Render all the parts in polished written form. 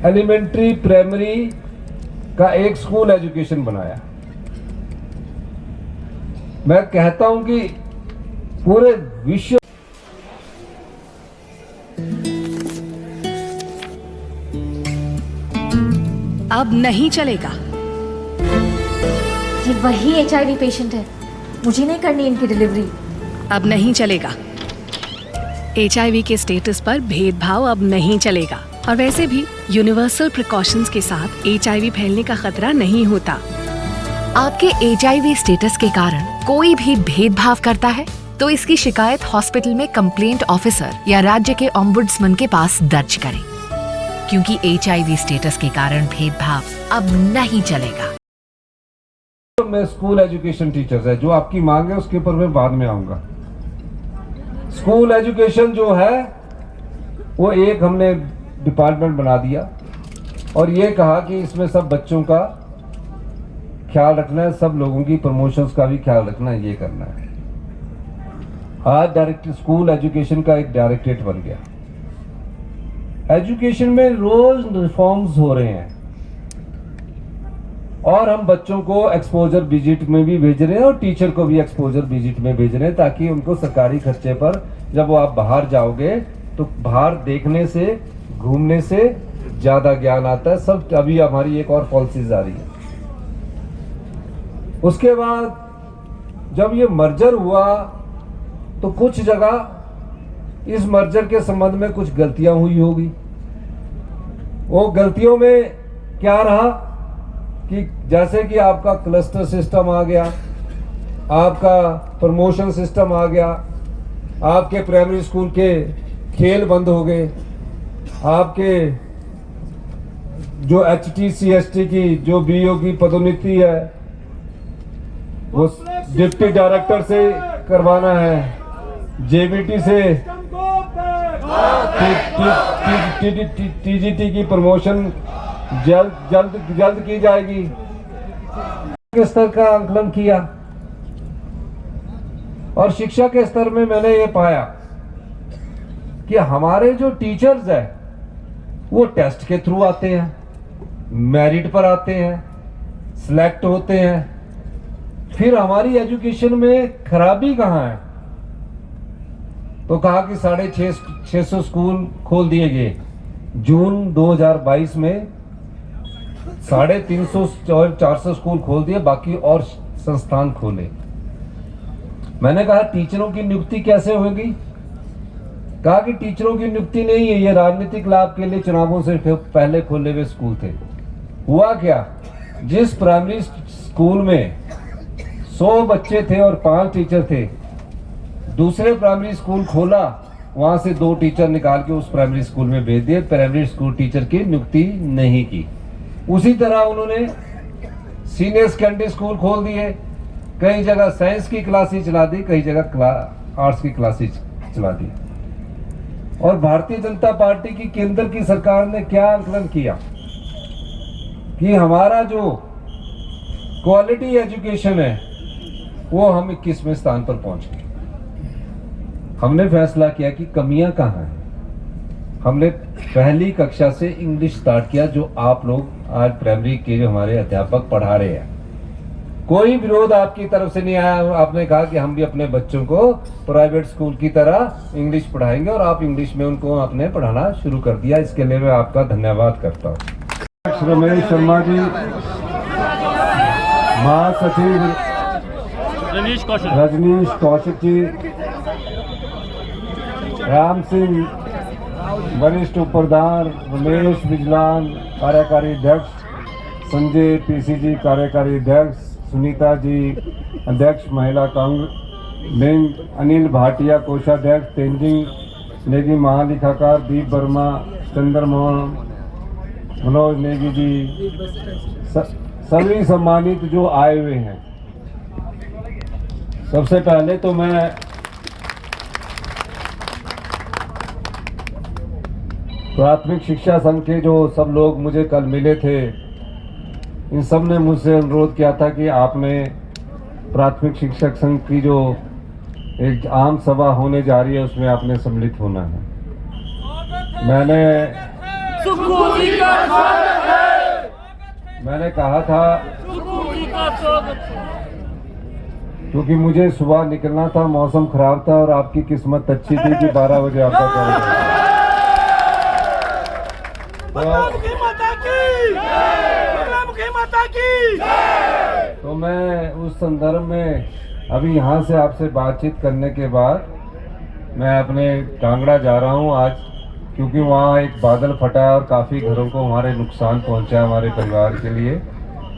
Elementary primary का एक school education बनाया। मैं कहता हूं कि पूरे विश्व अब नहीं चलेगा। ये वही HIV पेशेंट है, मुझे नहीं करनी इनकी डिलीवरी। अब नहीं चलेगा। HIV के स्टेटस पर भेदभाव अब नहीं चलेगा। और वैसे भी यूनिवर्सल प्रिकॉशंस के साथ HIV फैलने का खतरा नहीं होता। आपके HIV स्टेटस के कारण कोई भी भेदभाव करता है तो इसकी शिकायत हॉस्पिटल में कंप्लेंट ऑफिसर या राज्य के ओम्बुड्समैन के पास दर्ज करें, क्योंकि HIV स्टेटस के कारण भेदभाव अब नहीं चलेगा। में स्कूल एजुकेशन टीचर्स है, जो आपकी मांग है उसके ऊपर मैं बाद में आऊंगा। स्कूल एजुकेशन जो है वो एक हमने डिपार्टमेंट बना दिया और ये कहा कि इसमें सब बच्चों का ख्याल रखना है, सब लोगों की प्रमोशंस का भी ख्याल रखना है, ये करना है। आज डायरेक्ट स्कूल एजुकेशन का एक डायरेक्टरेट बन गया। एजुकेशन में रोज रिफॉर्म्स हो रहे हैं और हम बच्चों को एक्सपोजर विजिट में भी भेज रहे हैं और टीचर को भी एक्सपोजर विजिट में भेज रहे हैं, ताकि उनको सरकारी खर्चे पर जब वो आप बाहर जाओगे तो बाहर देखने से, घूमने से ज्यादा ज्ञान आता है। सब अभी हमारी एक और पॉलिसीज आ रही है। उसके बाद जब ये मर्जर हुआ तो कुछ जगह इस मर्जर के संबंध में कुछ गलतियां हुई होगी। वो गलतियों में क्या रहा कि जैसे कि आपका क्लस्टर सिस्टम आ गया, आपका प्रमोशन सिस्टम आ गया, आपके प्राइमरी स्कूल के खेल बंद हो गए, आपके जो HT CST की जो BO की पदोन्नति है वो डिप्टी डायरेक्टर से करवाना है, JBT से TGT की प्रमोशन जल्द की जाएगी। के स्तर का आंकलन किया और शिक्षा के स्तर में मैंने ये पाया कि हमारे जो टीचर्स हैं वो टेस्ट के थ्रू आते हैं, मेरिट पर आते हैं, सिलेक्ट होते हैं। फिर हमारी एजुकेशन में खराबी कहाँ है? तो कहा कि 650 स्कूल खोल दिए गए। जून 2022 में 350 और 400 स्कूल खोल दिए, बाकी और संस्थान खोले। मैंने कहा टीचरों की नियुक्ति कैसे होगी? कहा कि टीचरों की नियुक्ति नहीं है, ये राजनीतिक लाभ के लिए चुनावों से पहले खोले हुए स्कूल थे। हुआ क्या, जिस प्राइमरी स्कूल में 100 बच्चे थे और 5 टीचर थे, दूसरे प्राइमरी स्कूल खोला, वहां से 2 टीचर निकाल के उस प्राइमरी स्कूल में भेज दिए, प्राइमरी स्कूल टीचर की नियुक्ति नहीं की। उसी तरह उन्होंने सीनियर सेकेंडरी स्कूल खोल दिए, कई जगह साइंस की क्लासेस चला दी, कई जगह आर्ट्स की क्लासेस चला दी। और भारतीय जनता पार्टी की केंद्र की सरकार ने क्या आंकलन किया कि हमारा जो क्वालिटी एजुकेशन है वो हम 21वें स्थान पर पहुंच गए। हमने फैसला किया कि कमियां कहाँ हैं। हमने पहली कक्षा से इंग्लिश स्टार्ट किया, जो आप लोग आज प्राइमरी के जो हमारे अध्यापक पढ़ा रहे हैं। कोई विरोध आपकी तरफ से नहीं आया। आपने कहा कि हम भी अपने बच्चों को प्राइवेट स्कूल की तरह इंग्लिश पढ़ाएंगे और आप इंग्लिश में उनको आपने पढ़ाना शुरू कर दिया। इसके लिए मैं आपका धन्यवाद करता हूँ। रमेश शर्मा जी, महासचिव रजनीश कौशिक जी, राम सिंह वरिष्ठ उप प्रधान, रमेश बिजलान कार्यकारी अध्यक्ष, संजय PCG कार्यकारी अध्यक्ष, सुनीता जी अध्यक्ष महिला कांग्रेस, अनिल भाटिया कोषाध्यक्ष, तेंजिंग नेगी महालेखाकार, दीप वर्मा, चंद्रमोहन, मनोज नेगी जी, सभी सम्मानित जो आए हुए हैं। सबसे पहले तो मैं प्राथमिक शिक्षा संघ के जो सब लोग मुझे कल मिले थे, इन सब ने मुझसे अनुरोध किया था कि आपने प्राथमिक शिक्षक संघ की जो एक आम सभा होने जा रही है उसमें आपने सम्मिलित होना है। मैंने सुक्खू जी का स्वागत है। मैंने कहा था सुक्खू जी का स्वागत है। क्योंकि मुझे सुबह निकलना था, मौसम खराब था और आपकी किस्मत अच्छी थी कि 12 बजे आपका कार्यक्रम था। तो मैं उस संदर्भ में अभी यहाँ से आपसे बातचीत करने के बाद मैं अपने कांगड़ा जा रहा हूँ आज, क्योंकि वहाँ एक बादल फटा है और काफ़ी घरों को हमारे नुकसान पहुँचा है हमारे परिवार के लिए।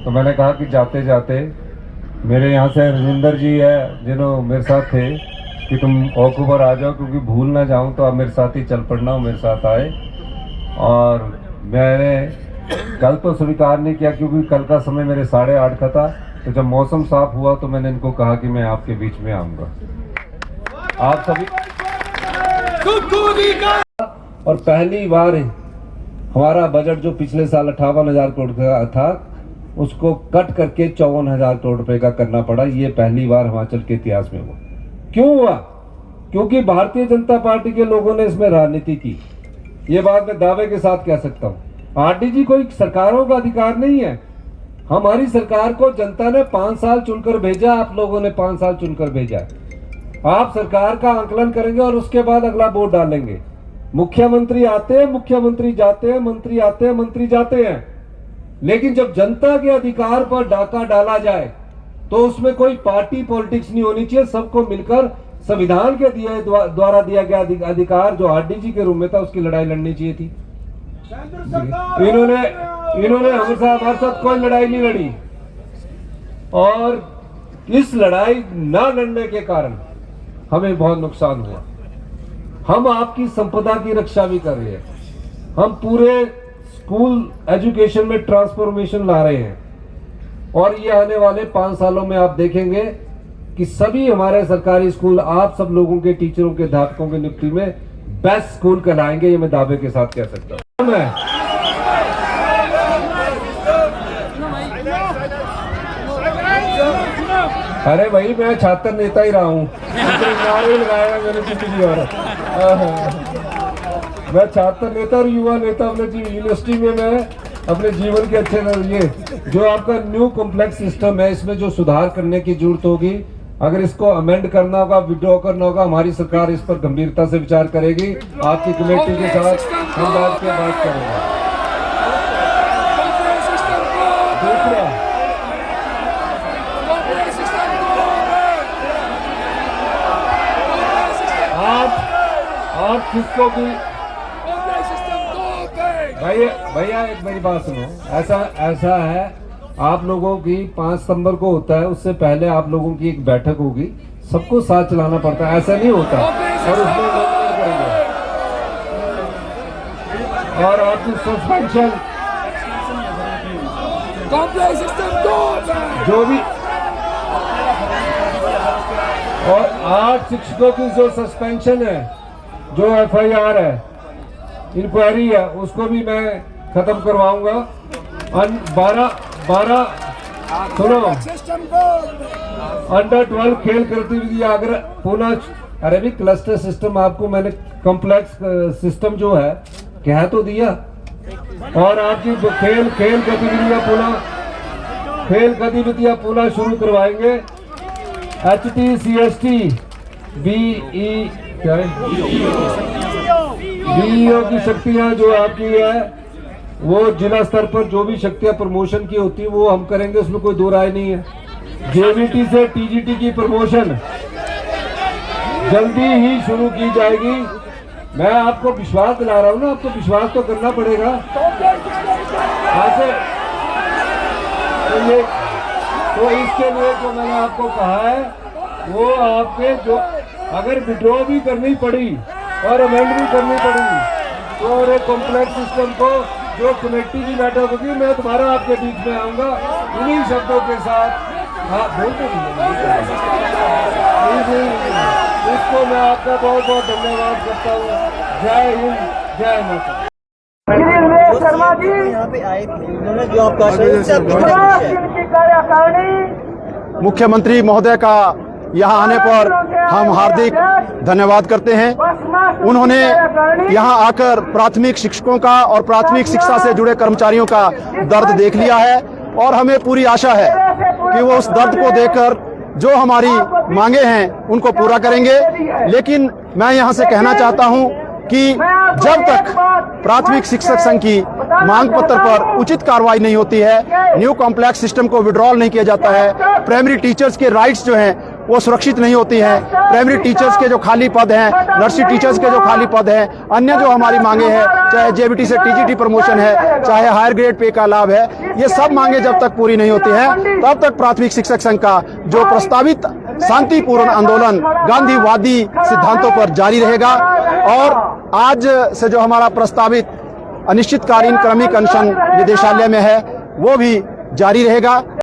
तो मैंने कहा कि जाते जाते मेरे यहाँ से राजेंद्र जी है जिन्होंने मेरे साथ थे कि तुम वॉकओवर आ जाओ, क्योंकि भूल ना जाऊँ तो आप मेरे साथ ही चल पड़ना हो, मेरे साथ आए। और मैंने कल तो स्वीकार नहीं किया क्योंकि कल का समय मेरे 8:30 का था। तो जब मौसम साफ हुआ तो मैंने इनको कहा कि मैं आपके बीच में आऊँगा। आप सभी और पहली बार हमारा बजट जो पिछले साल 58,000 करोड़ का था उसको कट करके 54,000 करोड़ रुपए का करना पड़ा। ये पहली बार हिमाचल के इतिहास में हुआ। क्यों हुआ? क्योंकि भारतीय जनता पार्टी के लोगों ने इसमें राजनीति की। ये बात मैं दावे के साथ कह सकता हूँ। आरडीजी कोई सरकारों का अधिकार नहीं है। हमारी सरकार को जनता ने 5 साल चुनकर भेजा, आप लोगों ने 5 साल चुनकर भेजा। आप सरकार का आंकलन करेंगे और उसके बाद अगला वोट डालेंगे। मुख्यमंत्री आते हैं, मुख्यमंत्री जाते हैं, मंत्री आते हैं, मंत्री जाते हैं, लेकिन जब जनता के अधिकार पर डाका डाला जाए तो उसमें कोई पार्टी पॉलिटिक्स नहीं होनी चाहिए। सबको मिलकर संविधान के द्वारा दिया गया अधिकार जो आरडीजी के रूप में था उसकी लड़ाई लड़नी चाहिए थी। इन्होंने हमारे साथ कोई लड़ाई नहीं लड़ी और इस लड़ाई ना लड़ने के कारण हमें बहुत नुकसान हुआ। हम आपकी संपदा की रक्षा भी कर रहे हैं। हम पूरे स्कूल एजुकेशन में ट्रांसफॉर्मेशन ला रहे हैं और ये आने वाले 5 सालों में आप देखेंगे कि सभी हमारे सरकारी स्कूल आप सब लोगों के, टीचरों के, अध्यापकों की नियुक्ति में बेस्ट स्कूल कहलाएंगे। ये मैं दावे के साथ कह सकता हूँ। अरे भाई मैं छात्र नेता ही रहा हूँ, नारे लगाया मैंने जिंदगी और मैं छात्र नेता और युवा नेता अपने यूनिवर्सिटी में मैं अपने जीवन के अच्छे ये जो आपका न्यू कॉम्प्लेक्स सिस्टम है इसमें जो सुधार करने की जरूरत होगी, अगर इसको अमेंड करना होगा, विड्रॉ करना होगा, हमारी सरकार इस पर गंभीरता से विचार करेगी। आपकी कमेटी के साथ हम बैठ के बात करेंगे। दूसरा, आप किसको भी भैया एक मेरी बात सुनो। ऐसा है, आप लोगों की 5 सितंबर को होता है, उससे पहले आप लोगों की एक बैठक होगी, सबको साथ चलाना पड़ता है, ऐसा नहीं होता। और उसमें करेंगे और आपकी सस्पेंशन जो भी और 8 शिक्षकों की जो सस्पेंशन है, जो FIR है, इंक्वायरी है, उसको भी मैं खत्म करवाऊंगा। 12 सुनो, अंडर 12 खेल गतिविधि अगर पुनः, अरे भी क्लस्टर सिस्टम आपको मैंने कॉम्प्लेक्स सिस्टम जो है कह तो दिया। और आपकी जो खेल गतिविधियां पुनः शुरू करवाएंगे। HT CST BE क्या है, BEO की शक्तियां जो आपकी है वो जिला स्तर पर जो भी शक्तियां प्रमोशन की होती है वो हम करेंगे, उसमें कोई दो राय नहीं है। JVT से TGT की प्रमोशन जल्दी ही शुरू की जाएगी। मैं आपको विश्वास दिला रहा हूं ना, आपको विश्वास तो करना पड़ेगा। ऐसे तो इसके लिए जो मैंने आपको कहा है वो आपके जो अगर विड्रॉ भी करनी पड़ी और अमेंड भी करनी पड़ी तो और एक कॉम्प्लेक्स सिस्टम को जो कमेटी की बैठक होगी मैं तुम्हारा आपके बीच में आऊंगा इन्हीं शब्दों के साथ। हाँ बोलते इसको मैं आपका बहुत बहुत धन्यवाद करता हूँ। जय हिंद, जय माता। शर्मा जी यहाँ पे आए थे, उन्होंने जो आपका मुख्यमंत्री महोदय का यहाँ आने पर हम हार्दिक धन्यवाद करते हैं। उन्होंने यहाँ आकर प्राथमिक शिक्षकों का और प्राथमिक शिक्षा से जुड़े कर्मचारियों का दर्द देख लिया है और हमें पूरी आशा है कि वो उस दर्द को देखकर जो हमारी मांगे हैं उनको पूरा करेंगे। लेकिन मैं यहाँ से कहना चाहता हूँ कि जब तक प्राथमिक शिक्षक संघ की मांग पत्र पर उचित कार्रवाई नहीं होती है, न्यू कॉम्प्लेक्स सिस्टम को विड्रॉल नहीं किया जाता है, प्राइमरी टीचर्स के राइट्स जो हैं वो सुरक्षित नहीं होती हैं, प्राइमरी टीचर्स के जो खाली पद हैं, नर्सरी टीचर्स के जो खाली पद हैं, अन्य जो हमारी मांगे हैं, चाहे जेबीटी से टीजीटी प्रमोशन है, चाहे हायर ग्रेड पे का लाभ है, ये सब मांगे जब तक पूरी नहीं होती हैं तब तक प्राथमिक शिक्षक संघ का जो प्रस्तावित शांतिपूर्ण आंदोलन गांधीवादी सिद्धांतों पर जारी रहेगा। और आज से जो हमारा प्रस्तावित अनिश्चितकालीन क्रमिक अनशन निदेशालय में है वो भी जारी रहेगा।